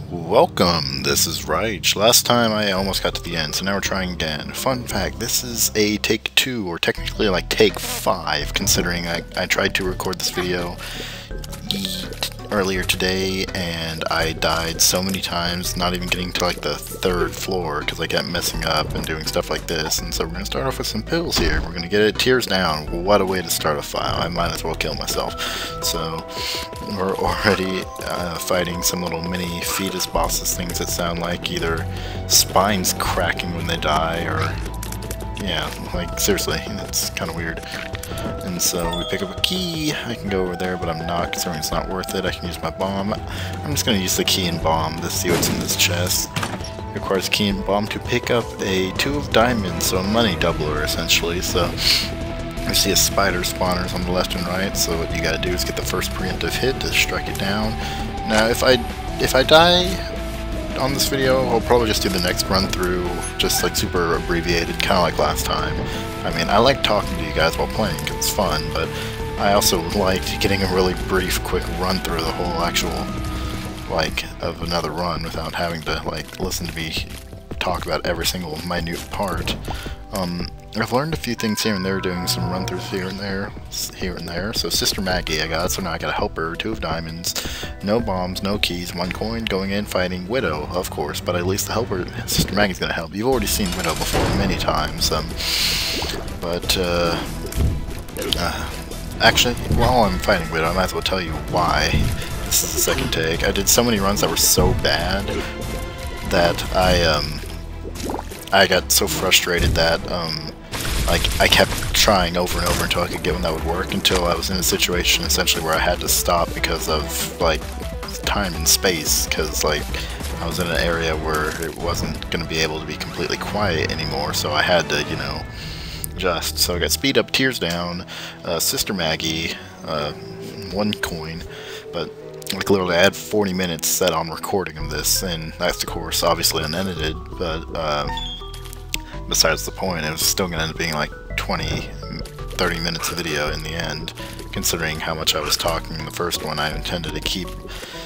Welcome, this is Raich. Last time I almost got to the end, so now we're trying again. Fun fact, this is a take 2, or technically like take 5, considering I tried to record this video earlier today, and I died so many times, not even getting to like the 3rd floor, because I kept messing up and doing stuff like this. And so we're going to start off with some pills here. We're going to get it tears down. What a way to start a file. I might as well kill myself. So we're already fighting some little mini fetus bosses, things that sound like either spines cracking when they die, or yeah, like seriously, it's kind of weird. And so we pick up a key. I can go over there, but I'm not, considering it's not worth it. I can use my bomb. I'm just going to use the key and bomb to see what's in this chest. It requires key and bomb to pick up a 2 of diamonds, so a money doubler essentially. So you see a spider spawners on the left and right, so what you gotta do is get the first preemptive hit to strike it down. Now if I die on this video, I'll probably just do the next run through, just like super abbreviated, kind of like last time. I mean, I like talking to you guys while playing because it's fun, but I also liked getting a really brief, quick run through the whole actual, like, of another run without having to, like, listen to me talk about every single minute part. I've learned a few things here and there, doing some run-throughs here and there. So Sister Maggie I got, so now I gotta help her, 2 of diamonds, no bombs, no keys, 1 coin, going in, fighting Widow, of course, but at least the helper, Sister Maggie's gonna help. You've already seen Widow before many times, actually, while I'm fighting Widow, I might as well tell you why this is the second take. I did so many runs that were so bad that I got so frustrated that, like, I kept trying over and over until I could get one that would work, until I was in a situation essentially where I had to stop because of, like, time and space, because, like, I was in an area where it wasn't going to be able to be completely quiet anymore, so I had to, you know, adjust. So I got speed up, tears down, Sister Maggie, 1 coin, but like literally I had 40 minutes set on recording of this, and that's of course obviously unedited, but besides the point, it was still going to end up being like 20-30 minutes of video in the end, considering how much I was talking in the first one. I intended to keep,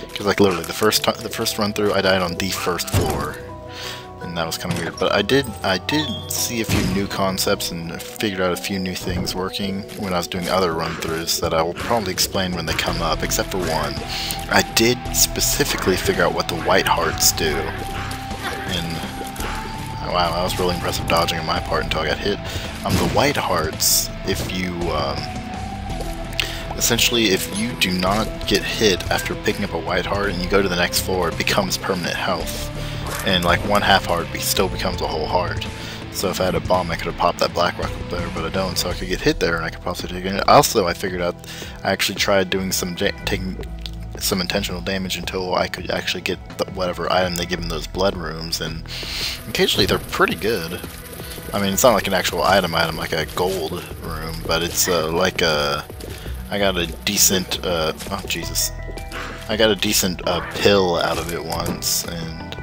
because like literally the first run through I died on the 1st floor, and that was kind of weird. But I did see a few new concepts and figured out a few new things working when I was doing other run-throughs that I will probably explain when they come up, except for one. I did specifically figure out what the white hearts do, and wow, that was really impressive dodging on my part until I got hit. The white hearts, if you, essentially if you do not get hit after picking up a white heart and you go to the next floor, it becomes permanent health. And like 1 half heart still becomes a whole heart. So if I had a bomb, I could have popped that black rock up there, but I don't, so I could get hit there and I could possibly take it. Also, I figured out, I actually tried doing taking some intentional damage until I could actually get whatever item they give in those blood rooms, and occasionally they're pretty good. I mean, it's not like an actual item like a gold room, but it's like a, I got a decent, oh Jesus, I got a decent pill out of it once, and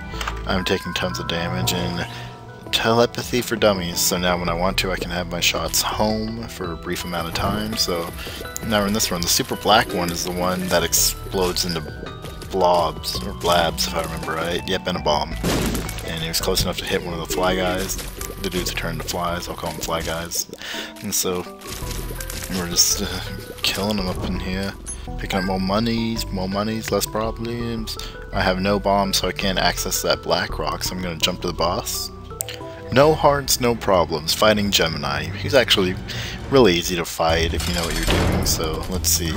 I'm taking tons of damage, and telepathy for dummies, so now when I want to I can have my shots home for a brief amount of time. So now in this one, the super black one is the one that explodes into blobs, or blabs if I remember right. Yep, and a bomb. And he was close enough to hit one of the fly guys. The dudes who turn into flies, I'll call them fly guys. And so we're just killing them up in here. Picking up more monies, less problems. I have no bombs, so I can't access that black rock, so I'm gonna jump to the boss. No hearts, no problems. Fighting Gemini. He's actually really easy to fight if you know what you're doing, so let's see.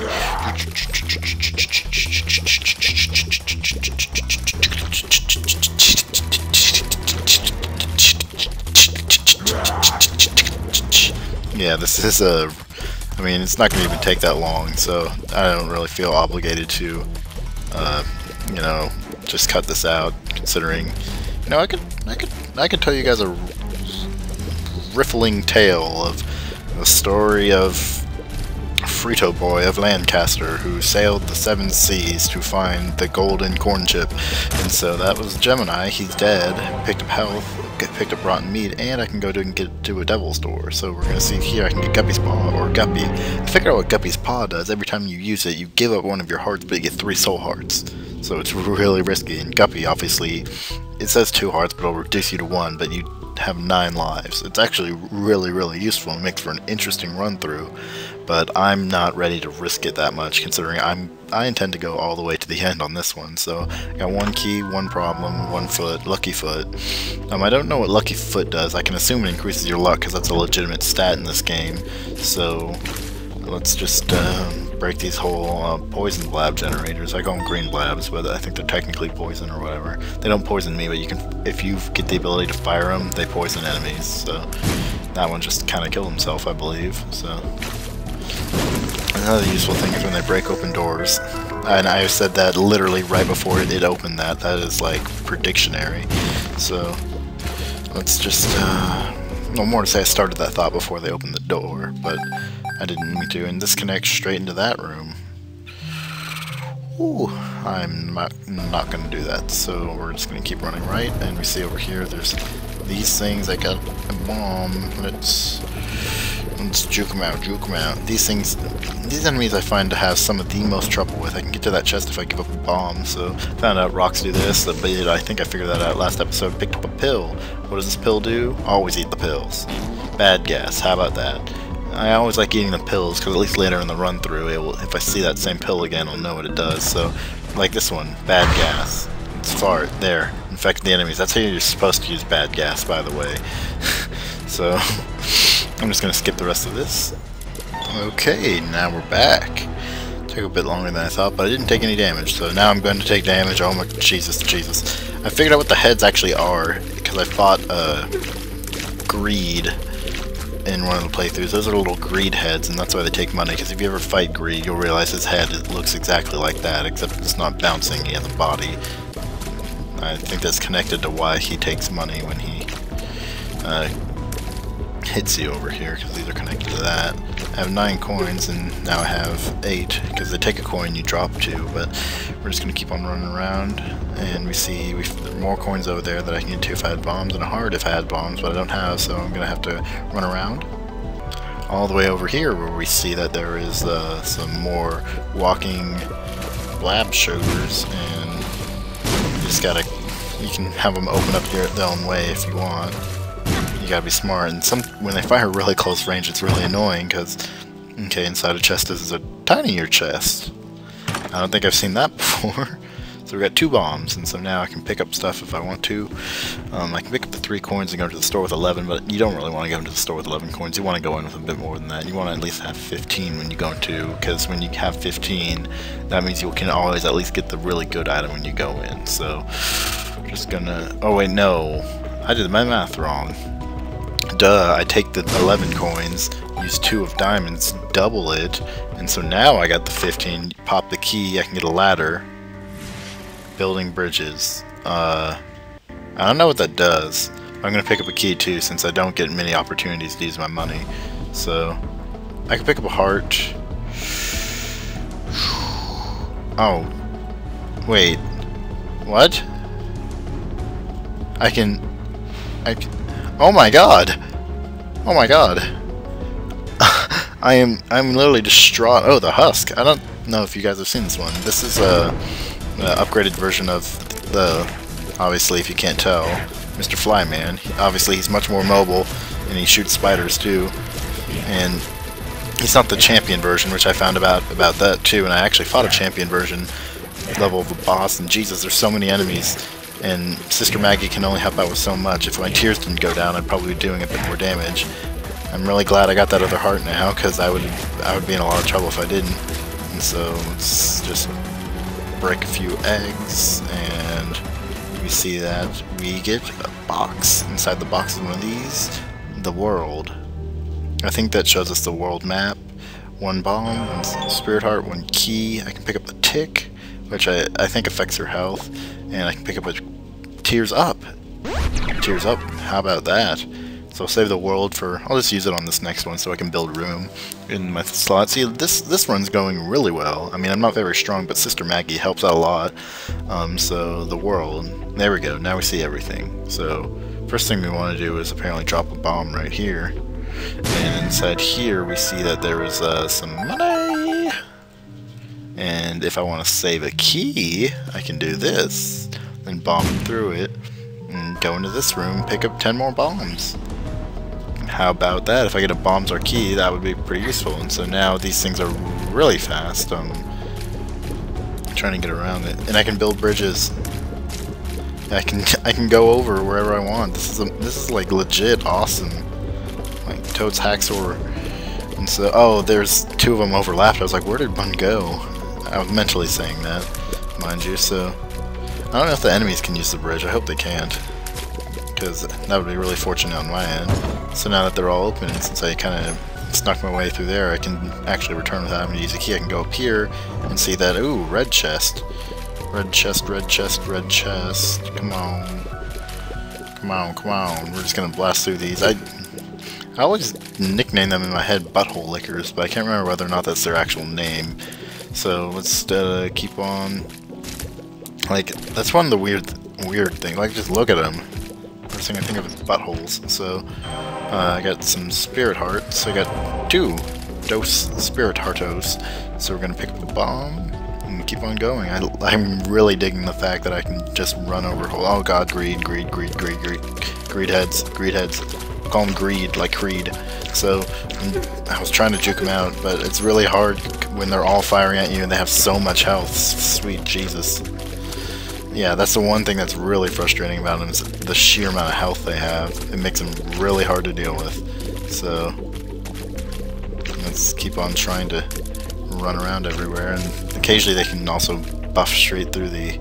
Yeah, this is a, I mean, it's not going to even take that long, so I don't really feel obligated to, you know, just cut this out, considering, you know, I could tell you guys a riffling tale of the story of Frito Boy of Lancaster, who sailed the 7 seas to find the golden corn chip. And so that was Gemini. He's dead. Picked up health, picked up rotten meat, and I can go and get to a devil's door. So we're gonna see here. I can get Guppy's paw, or Guppy. I figure out what Guppy's paw does. Every time you use it, you give up 1 of your hearts, but you get 3 soul hearts. so it's really risky. And Guppy, obviously, it says 2 hearts, but it'll reduce you to 1, but you have 9 lives. It's actually really useful and makes for an interesting run through, but I'm not ready to risk it that much, considering I intend to go all the way to the end on this one. So I got 1 key, 1 problem, 1 foot, lucky foot. I don't know what lucky foot does. I can assume it increases your luck because that's a legitimate stat in this game. So let's just break these whole poison blab generators. I call them green blabs, but I think they're technically poison or whatever. They don't poison me, but you can, if you get the ability to fire them, they poison enemies. So that one just kind of killed himself, I believe. So another useful thing is when they break open doors. And I said that literally right before it opened that. That is like predictionary. So let's just no more to say I started that thought before they opened the door, but I didn't mean to, and this connects straight into that room. Ooh, I'm not going to do that, so we're just going to keep running right, and we see over here there's these things. I got a bomb. Let's juke them out, These enemies I find to have some of the most trouble with. I can get to that chest if I give up a bomb, so found out rocks do this, but I think I figured that out last episode. Picked up a pill. What does this pill do? Always eat the pills. Bad gas, how about that? I always like eating the pills, because at least later in the run-through, if I see that same pill again, I'll know what it does. So, like this one, bad gas. It's fart. There. Infect the enemies. That's how you're supposed to use bad gas, by the way. So, I'm just going to skip the rest of this. Okay, now we're back. Took a bit longer than I thought, but I didn't take any damage, so now I'm going to take damage. Oh my Jesus. I figured out what the heads actually are, because I fought Greed in one of the playthroughs. Those are little greed heads, and that's why they take money, because if you ever fight Greed, you'll realize his head looks exactly like that, except it's not bouncing, he has a body. I think that's connected to why he takes money when he hits you over here, because these are connected to that. I have 9 coins, and now I have 8, because they take a coin, you drop 2, but we're just going to keep on running around, and we see there are more coins over there that I can get to if I had bombs, and a heart if I had bombs, but I don't have, so I'm going to have to run around. All the way over here, where we see that there is some more walking blab sugars, and you just gotta, you can have them open up their own way if you want. You gotta be smart, and when they fire really close range, it's really annoying, because, okay, inside a chest is a tinier chest. I don't think I've seen that before. So we got 2 bombs, and so now I can pick up stuff if I want to. I can pick up the 3 coins and go to the store with 11, but you don't really want to go into the store with 11 coins. You want to go in with a bit more than that. You want to at least have 15 when you go into, because when you have 15, that means you can always at least get the really good item when you go in. So, just gonna, oh wait, no, I did my math wrong. Duh, I take the 11 coins, use 2 of diamonds, double it, and so now I got the 15, pop the key, I can get a ladder. Building bridges. I don't know what that does. I'm gonna pick up a key too, since I don't get many opportunities to use my money. So, I can pick up a heart. Oh. Wait. What? I can... Oh my god! Oh my god. I'm literally distraught. Oh, the husk. I don't know if you guys have seen this one. This is a upgraded version of the, obviously if you can't tell, Mr. Flyman. Obviously he's much more mobile, and he shoots spiders too. And he's not the champion version, which I found about that too, and I actually fought a champion version level of a boss, and Jesus, there's so many enemies, and Sister Maggie can only help out with so much. If my tears didn't go down, I'd probably be doing a bit more damage. I'm really glad I got that other heart now, because I would be in a lot of trouble if I didn't. And so let's just break a few eggs, and we see that we get a box. Inside the box is one of these, the world. I think that shows us the world map. 1 bomb, 1 spirit heart, 1 key. I can pick up the tick, which I think affects her health, and I can pick up a tears up. Tears up, how about that? So I'll save the world for, I'll just use it on this next one so I can build room in my slot. See, this run's going really well. I mean, I'm not very strong, but Sister Maggie helps out a lot. So the world, there we go, now we see everything. So first thing we want to do is apparently drop a bomb right here. And inside here we see that there is some money. And And if I want to save a key, I can do this, then bomb through it, and go into this room, pick up 10 more bombs. How about that? If I get a bombs or key, that would be pretty useful. And so now these things are really fast. Trying to get around it, and I can build bridges. I can go over wherever I want. This is like legit awesome. Like Toad's Hacksaw. And so, oh, there's 2 of them overlapped. I was like, where did one go? I was mentally saying that, mind you. So I don't know if the enemies can use the bridge. I hope they can't, because that would be really fortunate on my end. So now that they're all open, and since I kind of snuck my way through there, I can actually return without having to use a key. I can go up here and see that, ooh, red chest. Red chest, red chest, red chest. Come on. Come on, come on. We're just gonna blast through these. I always nickname them in my head butthole lickers, but I can't remember whether or not that's their actual name. So let's keep on. Like, that's one of the weird things. Like, just look at them. First thing I think of is buttholes. So I got some spirit hearts. I got 2 dose spirit heartos. So we're gonna pick up the bomb and keep on going. I'm really digging the fact that I can just run over whole. Oh god, greed heads. I'll call them greed, like Creed. So I was trying to juke them out, but it's really hard when they're all firing at you and they have so much health. Sweet Jesus. Yeah, that's the one thing that's really frustrating about them, is the sheer amount of health they have. It makes them really hard to deal with. So let's keep on trying to run around everywhere, and occasionally they can also buff straight through the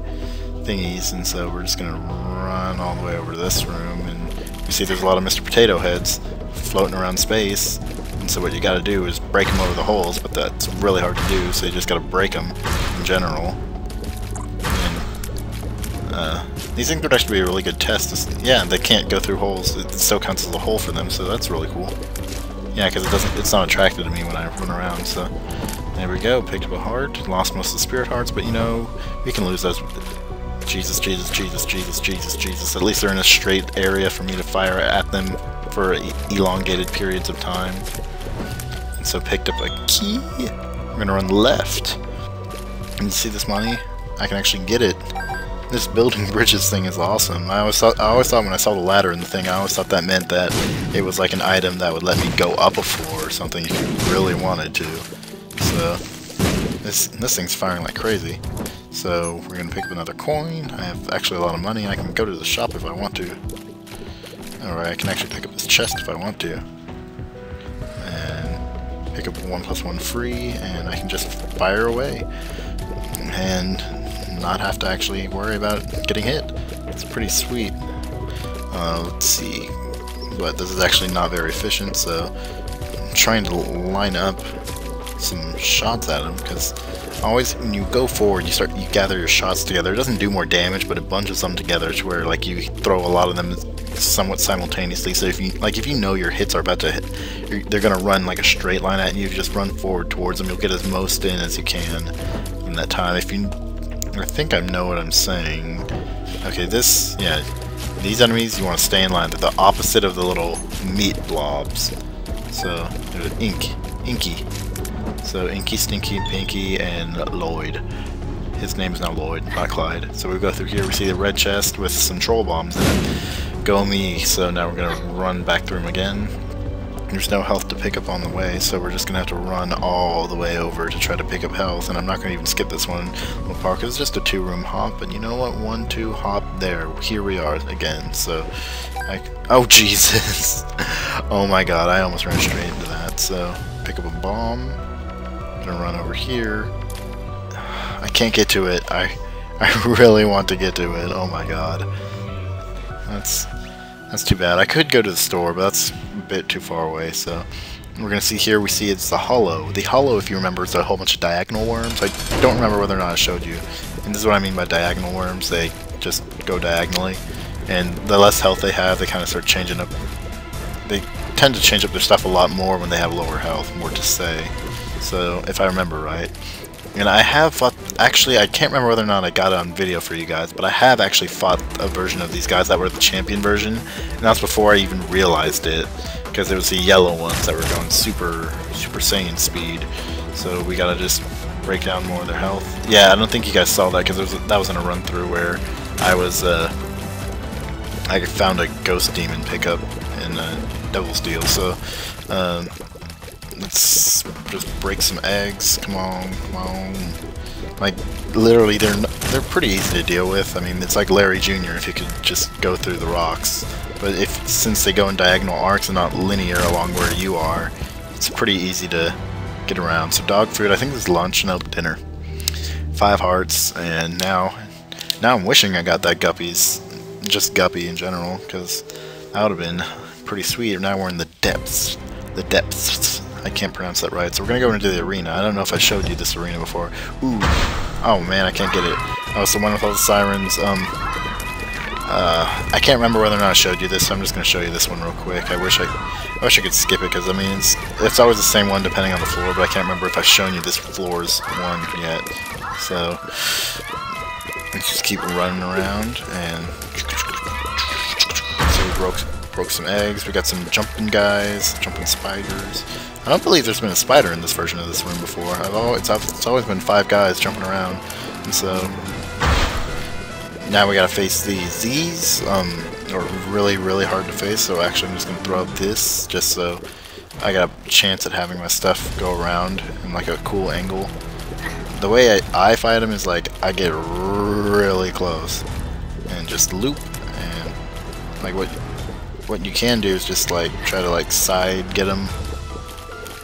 thingies, and so we're just gonna run all the way over to this room, and you see there's a lot of Mr. Potato Heads floating around space, and so what you gotta do is break them over the holes, but that's really hard to do, so you just gotta break them in general. These things would actually be a really good test. Yeah, they can't go through holes. It still counts as a hole for them, so that's really cool. Yeah, because it's not attracted to me when I run around. So there we go. Picked up a heart. Lost most of the spirit hearts, but you know, we can lose those. Jesus. At least they're in a straight area for me to fire at them for elongated periods of time. And so picked up a key. We're gonna run left. And you see this money? I can actually get it. This building bridges thing is awesome. I always thought when I saw the ladder in the thing, I always thought that meant that it was like an item that would let me go up a floor or something if you really wanted to. So this thing's firing like crazy. So we're gonna pick up another coin. I have actually a lot of money. I can go to the shop if I want to. Alright, I can actually pick up this chest if I want to. And pick up 1+1 free, and I can just fire away. And not have to actually worry about getting hit. It's pretty sweet. Let's see. But this is actually not very efficient, so I'm trying to line up some shots at him, because always when you go forward, you gather your shots together. It doesn't do more damage, but it bunches them together to where like you throw a lot of them somewhat simultaneously. So if you know your hits are about to hit, they're gonna run like a straight line at you. Just run forward towards them. You'll get as most in as you can in that time. I think I know what I'm saying. Okay, these enemies, you want to stay in line. They're the opposite of the little meat blobs. So, there's Inky. So, Inky, Stinky, Pinky, and Lloyd. His name is now Lloyd, not Clyde. So we go through here, we see the red chest with some troll bombs in it. Go me, so now we're going to run back through them again. There's no health to pick up on the way, so we're just going to have to run all the way over to try to pick up health, and I'm not going to even skip this one little part, because it's just a 2-room hop, and you know what, 1-2 hop, there, here we are again, so, oh Jesus, oh my god, I almost ran straight into that, so, pick up a bomb, gonna run over here, I can't get to it, I really want to get to it, oh my god, that's too bad. I could go to the store, but that's a bit too far away, so we're going to see here, we see it's the hollow. The hollow, if you remember, is a whole bunch of diagonal worms. I don't remember whether or not I showed you. And this is what I mean by diagonal worms. They just go diagonally, and the less health they have, they kind of start changing up. They tend to change up their stuff a lot more when they have lower health, more to say. So, if I remember right. And I have fought, actually, I can't remember whether or not I got it on video for you guys, but I have actually fought a version of these guys that were the champion version, and that's before I even realized it, because it was the yellow ones that were going super Saiyan speed. So we gotta just break down more of their health. Yeah, I don't think you guys saw that because that was in a run through where I found a ghost demon pickup in Devil's Deal. So let's just break some eggs. Come on, come on. Like literally, they're pretty easy to deal with. I mean, it's like Larry Jr. if you could just go through the rocks. But since they go in diagonal arcs and not linear along where you are, it's pretty easy to get around. So dog food, I think this is lunch, no dinner. 5 hearts, and now I'm wishing I got that Guppies, just Guppy in general, because that would have been pretty sweet. Now we're in the depths. The depths. I can't pronounce that right. So we're gonna go into the arena. I don't know if I showed you this arena before. Ooh. Oh man, I can't get it. Oh, it's the one with all the sirens. I can't remember whether or not I showed you this, so I'm just gonna show you this one real quick. I wish I could skip it, because I mean it's always the same one depending on the floor, but I can't remember if I've shown you this floor's one yet. So let's just keep running around, and so we broke some eggs. We got some jumping guys, jumping spiders. I don't believe there's been a spider in this version of this room before. It's always been 5 guys jumping around, and so now we gotta face these. These are really, really hard to face, so actually I'm just gonna throw out this just so I got a chance at having my stuff go around in like a cool angle. The way I fight them is like I get really close and just loop, and like what you can do is just like try to like side get them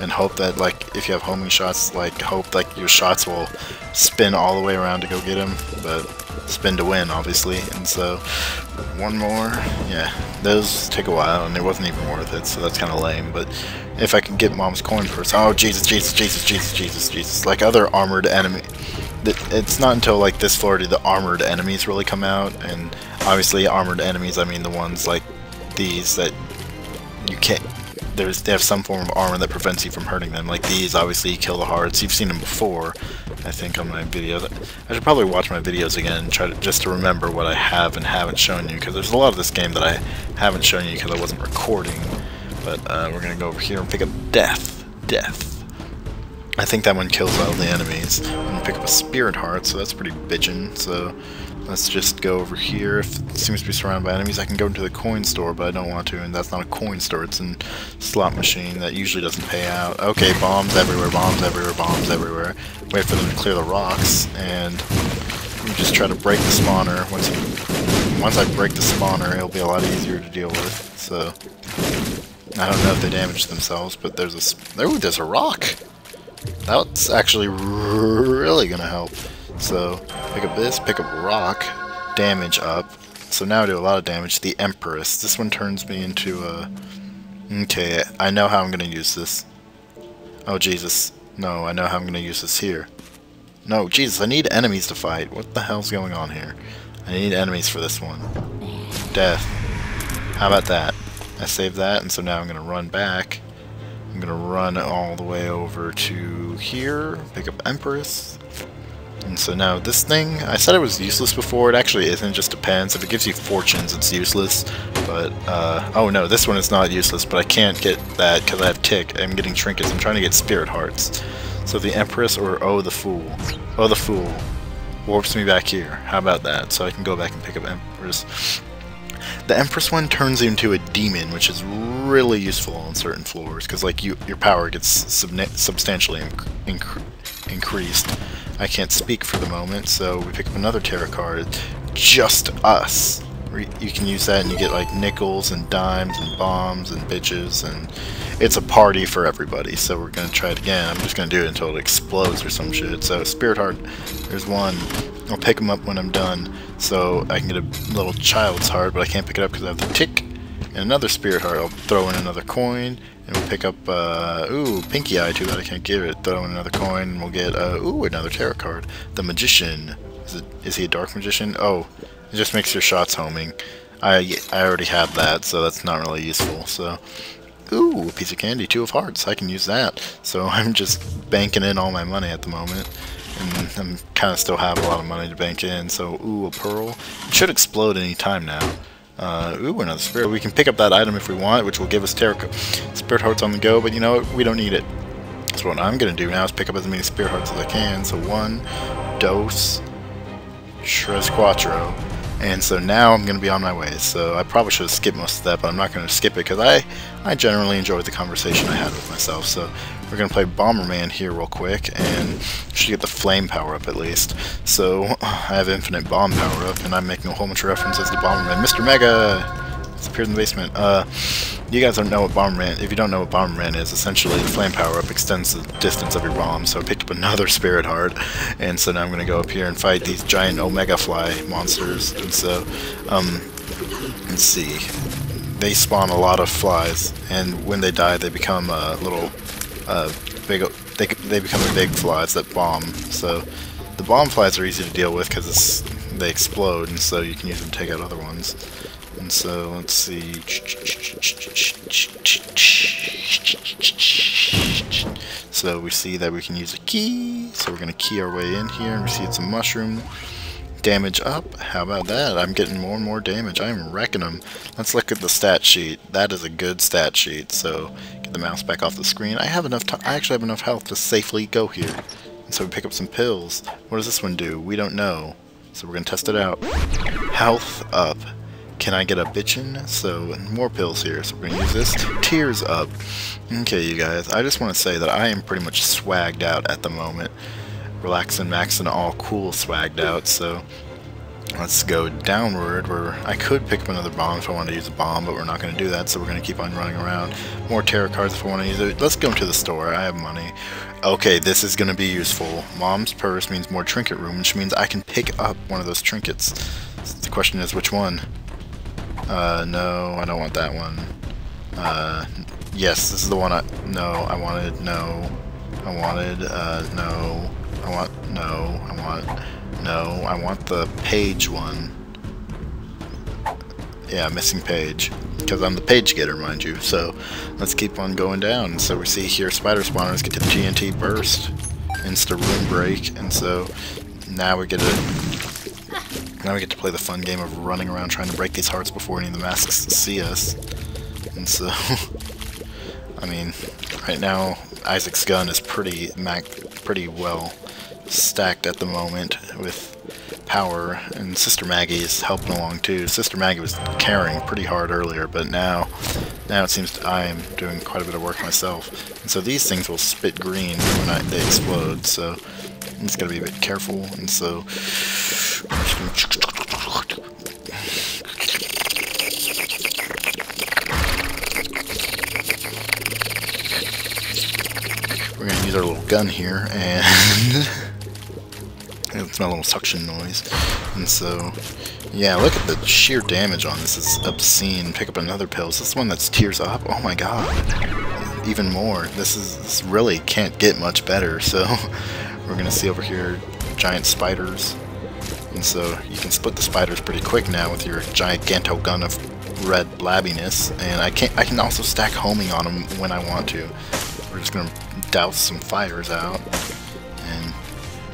and hope that like if you have homing shots, like hope like your shots will spin all the way around to go get him, but spin to win obviously. And so one more, yeah, those take a while and it wasn't even worth it, so that's kind of lame. But if I can get Mom's coin first, oh Jesus, Jesus, Jesus, Jesus, Jesus, Jesus, like other armored enemy, it's not until like this floor do the armored enemies really come out. And obviously armored enemies, I mean the ones like these that you can't, they have some form of armor that prevents you from hurting them. Like these, obviously you kill the hearts. You've seen them before, I think, on my videos. I should probably watch my videos again and try to just to remember what I have and haven't shown you, because there's a lot of this game that I haven't shown you because I wasn't recording. But we're gonna go over here and pick up Death. Death. I think that one kills all the enemies. I'm gonna pick up a Spirit Heart, so that's pretty bitchin'. So let's just go over here. If it seems to be surrounded by enemies, I can go into the coin store, but I don't want to, and that's not a coin store, it's a slot machine that usually doesn't pay out. Okay, bombs everywhere, bombs everywhere, bombs everywhere. Wait for them to clear the rocks, and you just try to break the spawner. Once I break the spawner, it'll be a lot easier to deal with. So I don't know if they damage themselves, but there's a rock. That's actually really gonna help. So pick up this, pick up rock, damage up. So now I do a lot of damage. The Empress. This one turns me into a... Okay, I know how I'm going to use this. Oh Jesus. No, I know how I'm going to use this here. No, Jesus, I need enemies to fight. What the hell's going on here? I need enemies for this one. Death. How about that? I saved that, and so now I'm going to run back. I'm going to run all the way over to here, pick up Empress. And so now this thing, I said it was useless before, it actually isn't, it just depends. If it gives you fortunes, it's useless. But, oh no, this one is not useless, but I can't get that because I have tick. I'm getting trinkets, I'm trying to get Spirit Hearts. So the Empress or Oh the Fool. Oh the Fool warps me back here. How about that? So I can go back and pick up Empress. The Empress one turns into a demon, which is really useful on certain floors, because like your power gets substantially increased. I can't speak for the moment, so we pick up another tarot card. Just Us. You can use that and you get like nickels and dimes and bombs and bitches, and it's a party for everybody. So we're gonna try it again. I'm just gonna do it until it explodes or some shit. So Spirit Heart, there's one. I'll pick them up when I'm done, so I can get a little child's heart, but I can't pick it up because I have the tick. And another Spirit Heart, I'll throw in another coin, and we'll pick up, ooh, Pinky Eye, too bad I can't give it. Throw in another coin, and we'll get, ooh, another tarot card. The Magician. Is he a Dark Magician? Oh, it just makes your shots homing. I already have that, so that's not really useful, so... Ooh, a piece of candy, 2 of hearts, I can use that. So I'm just banking in all my money at the moment. And I'm kind of still have a lot of money to bank in, so ooh, a pearl. It should explode any time now. Ooh, another spirit. We can pick up that item if we want, which will give us Spirit Hearts on the go, but you know what? We don't need it. So So what I'm going to do now is pick up as many spirit hearts as I can. So 1, dos, tres, cuatro. And so now I'm going to be on my way. So I probably should have skipped most of that, but I'm not going to skip it because I generally enjoyed the conversation I had with myself. So we're going to play Bomberman here real quick, and should get the flame power up at least. So I have infinite bomb power up, and I'm making a whole bunch of references to Bomberman. Mr. Mega! It's appeared in the basement. You guys don't know what Bomberman. If you don't know what Bomberman is, essentially the flame power up extends the distance of your bomb. So I picked up another spirit heart, and so now I'm gonna go up here and fight these giant Omega Fly monsters. And so, let's see. They spawn a lot of flies, and when they die, they become little big. They become big flies that bomb. So the bomb flies are easy to deal with because they explode, and so you can use them to take out other ones. And so, let's see. So we see that we can use a key. So we're going to key our way in here and receive some mushroom damage up. How about that? I'm getting more and more damage. I'm wrecking them. Let's look at the stat sheet. That is a good stat sheet. So get the mouse back off the screen. I actually have enough health to safely go here. And so we pick up some pills. What does this one do? We don't know. So we're going to test it out. Health up. Can I get a bitchin'? So, more pills here, so we're gonna use this. Tears up. Okay, you guys, I just want to say that I am pretty much swagged out at the moment. Relaxin', maxin', all cool swagged out, so let's go downward, where I could pick up another bomb if I want to use a bomb, but we're not going to do that, so we're going to keep on running around. More tarot cards if I want to use it. Let's go into the store. I have money. Okay, this is going to be useful. Mom's purse means more trinket room, which means I can pick up one of those trinkets. So the question is, which one? No, I don't want that one. Yes, this is the one no, I wanted, no. I wanted, no. I want, no. I want, no. I want the page one. Yeah, missing page. Because I'm the page getter, mind you. So, let's keep on going down. So we see here spider spawners get to TNT burst. Insta room break. And so, now we get to play the fun game of running around trying to break these hearts before any of the masks see us. And so, I mean, right now Isaac's gun is pretty well stacked at the moment with power, and Sister Maggie is helping along too. Sister Maggie was carrying pretty hard earlier, but now it seems I am doing quite a bit of work myself. And so these things will spit green when they explode, so I'm just gotta be a bit careful. And so we're gonna use our little gun here, and it's my little suction noise. And so, yeah, look at the sheer damage on this. It's obscene. Pick up another pill. Is this one that's tears up? Oh my god. Even more. This really can't get much better. So, we're gonna see over here giant spiders. And so, you can split the spiders pretty quick now with your giganto gun of red blabbiness. And I can also stack homing on them when I want to. We're just gonna douse some fires out. And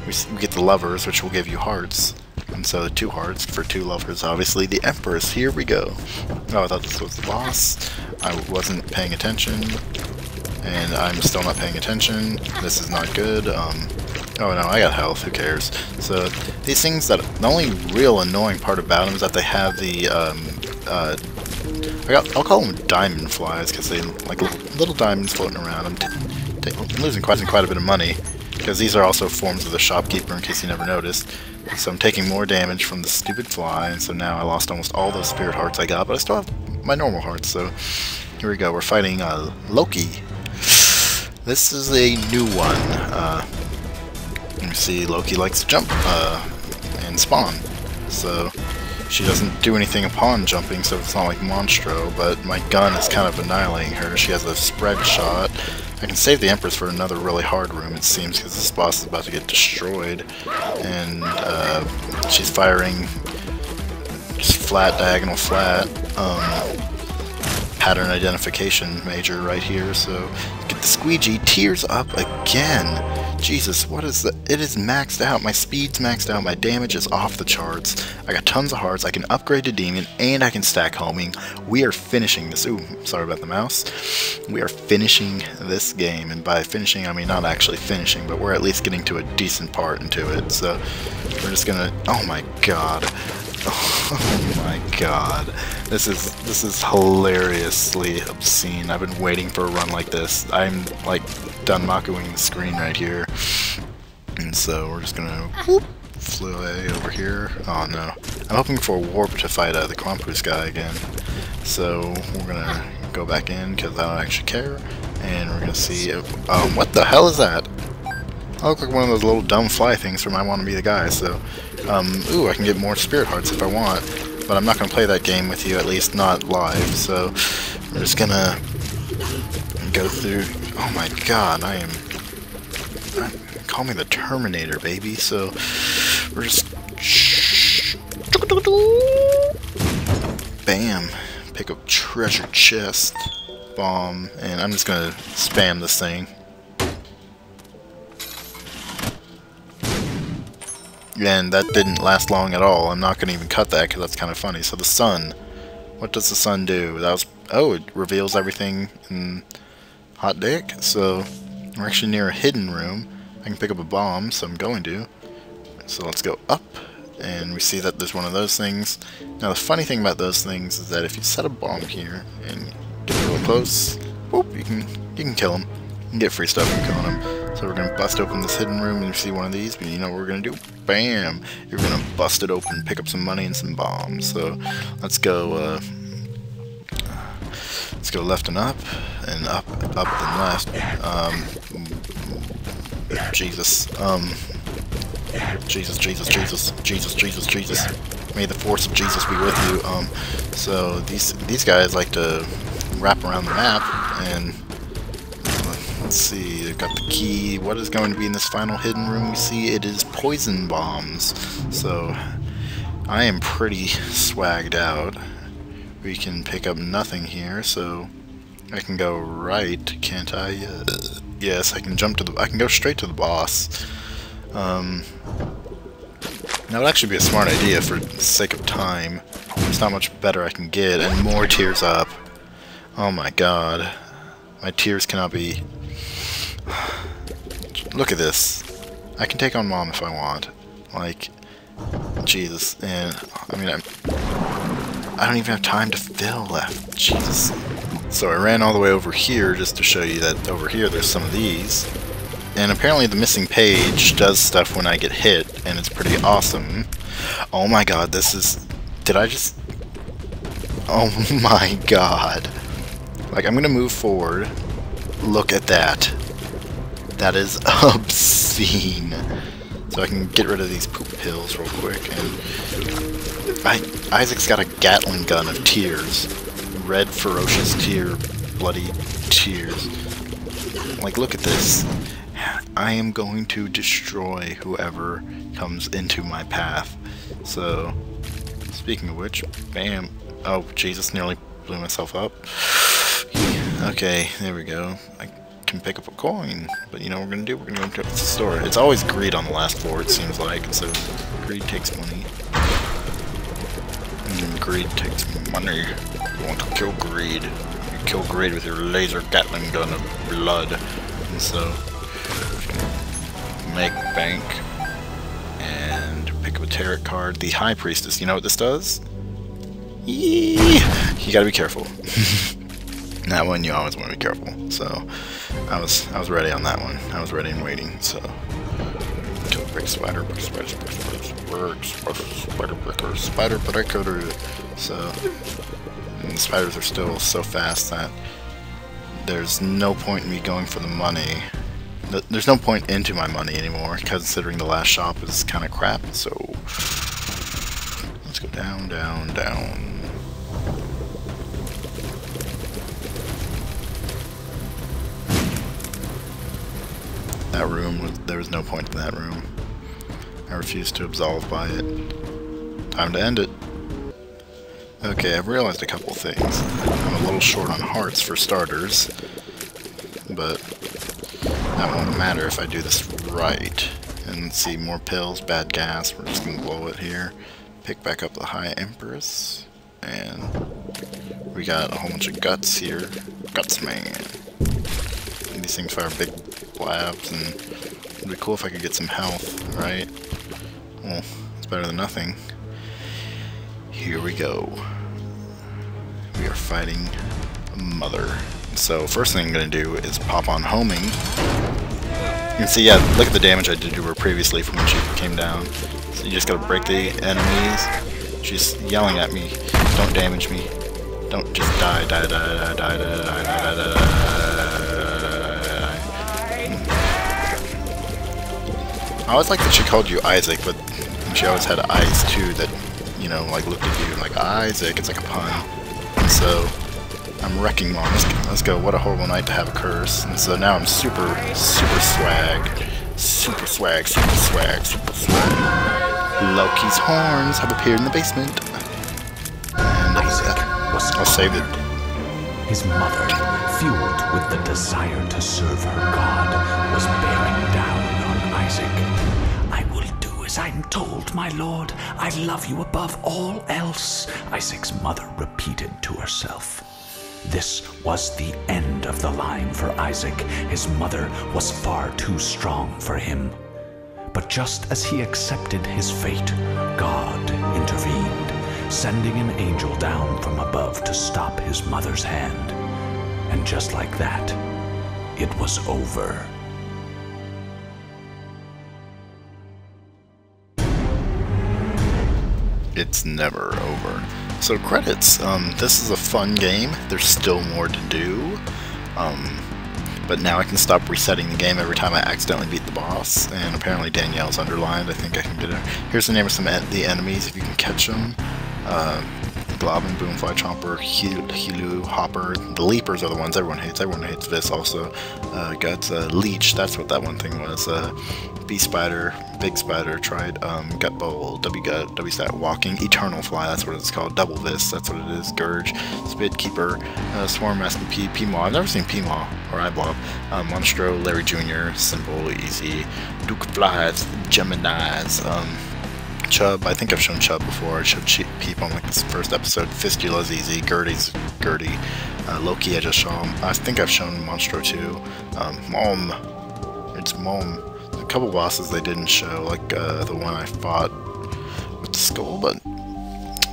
we get the lovers, which will give you hearts. And so 2 hearts for 2 lovers. Obviously the Empress. Here we go. Oh, I thought this was the boss. I wasn't paying attention. And I'm still not paying attention. This is not good. Oh no, I got health. Who cares? So these things, the only real annoying part about them is that they have the I'll call them diamond flies because they like little diamonds floating around. I'm losing quite a bit of money because these are also forms of the shopkeeper, in case you never noticed. So I'm taking more damage from the stupid fly, and so now I lost almost all those spirit hearts I got, but I still have my normal hearts. So here we go. We're fighting Loki. This is a new one. You see, Loki likes to jump and spawn. So she doesn't do anything upon jumping, so it's not like Monstro, but my gun is kind of annihilating her. She has a spread shot. I can save the Empress for another really hard room, it seems, because this boss is about to get destroyed. And she's firing just flat, diagonal flat. Pattern identification major right here, so get the squeegee. Tears up again. Jesus, what is that? It is maxed out. My speed's maxed out. My damage is off the charts. I got tons of hearts. I can upgrade to demon, and I can stack homing. We are finishing this. Ooh, sorry about the mouse. We are finishing this game, and by finishing, I mean not actually finishing, but we're at least getting to a decent part into it. So we're just gonna. Oh my god. Oh my god. This is hilariously obscene. I've been waiting for a run like this. I'm like done makuing the screen right here. And so we're just gonna whoop, fly over here. Oh no. I'm hoping for a warp to fight the Krampus guy again. So we're gonna go back in because I don't actually care. And we're gonna see if, what the hell is that? I look like one of those little dumb fly things from I Want to Be the Guy, so ooh, I can get more spirit hearts if I want, but I'm not going to play that game with you, at least not live, so we're just going to go through. Oh my god, call me the Terminator, baby. So we're just bam, pick up treasure chest, bomb, and I'm just going to spam this thing. And that didn't last long at all. I'm not going to even cut that because that's kind of funny. So the sun. What does the sun do? That was... Oh, it reveals everything in hot dick. So we're actually near a hidden room. I can pick up a bomb, so I'm going to. So let's go up. And we see that there's one of those things. Now the funny thing about those things is that if you set a bomb here and get real close, whoop, you can kill them. You can get free stuff from killing them. So we're going to bust open this hidden room and you see one of these, but you know what we're going to do? Bam! You're going to bust it open, pick up some money and some bombs. So let's go left and up and up and left. Jesus. Jesus. May the force of Jesus be with you. So these guys like to wrap around the map and let's see, they've got the key. What is going to be in this final hidden room we see? It is poison bombs. So I am pretty swagged out. We can pick up nothing here, so I can go right, can't I? Yes, I can I can go straight to the boss. That would actually be a smart idea for the sake of time. There's not much better I can get, and more tears up. Oh my god. My tears cannot be... Look at this. I can take on Mom if I want. Like, Jesus. And, I mean, I don't even have time to fill left. Jesus. So I ran all the way over here just to show you that over here there's some of these. And apparently the missing page does stuff when I get hit, and it's pretty awesome. Oh my god, this is... Did I just... Oh my god. Like, I'm gonna move forward. Look at that. That is obscene. So I can get rid of these poop pills real quick. And Isaac's got a Gatling gun of tears. Red, ferocious tear, bloody tears. Like, look at this. I am going to destroy whoever comes into my path. So, speaking of which, bam. Oh, Jesus, nearly blew myself up. Okay, there we go. I can pick up a coin, but you know what we're gonna do? We're gonna go to the store. It's always greed on the last floor, it seems like, so greed takes money. Greed takes money. You want to kill greed. You kill greed with your laser Gatling gun of blood. And so, make bank, and pick up a tarot card. The High Priestess, you know what this does? Yee! You gotta be careful. That one you always want to be careful. So I was ready on that one. I was ready and waiting. So kill brick spider breaker. So and the spiders are still so fast that there's no point in me going for the money. There's no point into my money anymore, considering the last shop is kind of crap. So let's go down, down, down. That room, there was no point in that room. I refuse to absolve by it. Time to end it. Okay, I've realized a couple things. I'm a little short on hearts for starters, but that won't matter if I do this Right. And let's see, more pills, bad gas. We're just gonna blow it here. Pick back up the High Empress. And we got a whole bunch of guts here. Guts, man. And these things fire big blabs, and it'd be cool if I could get some health, right? Well, it's better than nothing. Here we go. We are fighting Mother. So first thing I'm going to do is pop on homing. You can see, yeah, look at the damage I did to her previously from when she came down. So you just got to break the enemies. She's yelling at me, don't damage me. Don't just die, die, die, die, die, die, die, die, die, die. I always liked that she called you Isaac, but she always had eyes too that, you know, like looked at you like Isaac. It's like a pun. And so I'm wrecking Mom. Let's go. What a horrible night to have a curse. And so now I'm super swag. Super swag, super swag, super swag. Loki's horns have appeared in the basement. And I'll save it. His mother, fueled with the desire to serve her God, was bearing down on Isaac. I will do as I'm told, my lord. I love you above all else, Isaac's mother repeated to herself. This was the end of the line for Isaac. His mother was far too strong for him. But just as he accepted his fate, God intervened, sending an angel down from above to stop his mother's hand. And just like that, it was over. It's never over. So credits. This is a fun game. There's still more to do. But now I can stop resetting the game every time I accidentally beat the boss. And apparently Danielle's underlined. I think I can get it. Here's the name of some the enemies if you can catch them. Globin, Boomfly, Chomper, Hilu, Hopper. The Leapers are the ones everyone hates. Everyone hates this also. Guts, Leech, that's what that one thing was. Bee Spider, Big Spider, tried, Gut Bowl, W-Gut, W-Stat, Walking, Eternal Fly, that's what it's called. Double Vis, that's what it is. Gurge, Spit Keeper, Swarm, Master P, P-Maw. I've never seen P-Maw, or Eyeblob. Monstro, Larry Jr., Simple, Easy, Duke Flies, Geminis, Chub, I think I've shown Chub before. I showed Peep on like this first episode. Fistula's easy. Gertie's Gertie. Loki, I just saw him. I think I've shown Monstro too. Mom. It's Mom. There's a couple bosses they didn't show, like the one I fought with the skull, but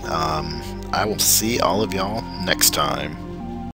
I will see all of y'all next time.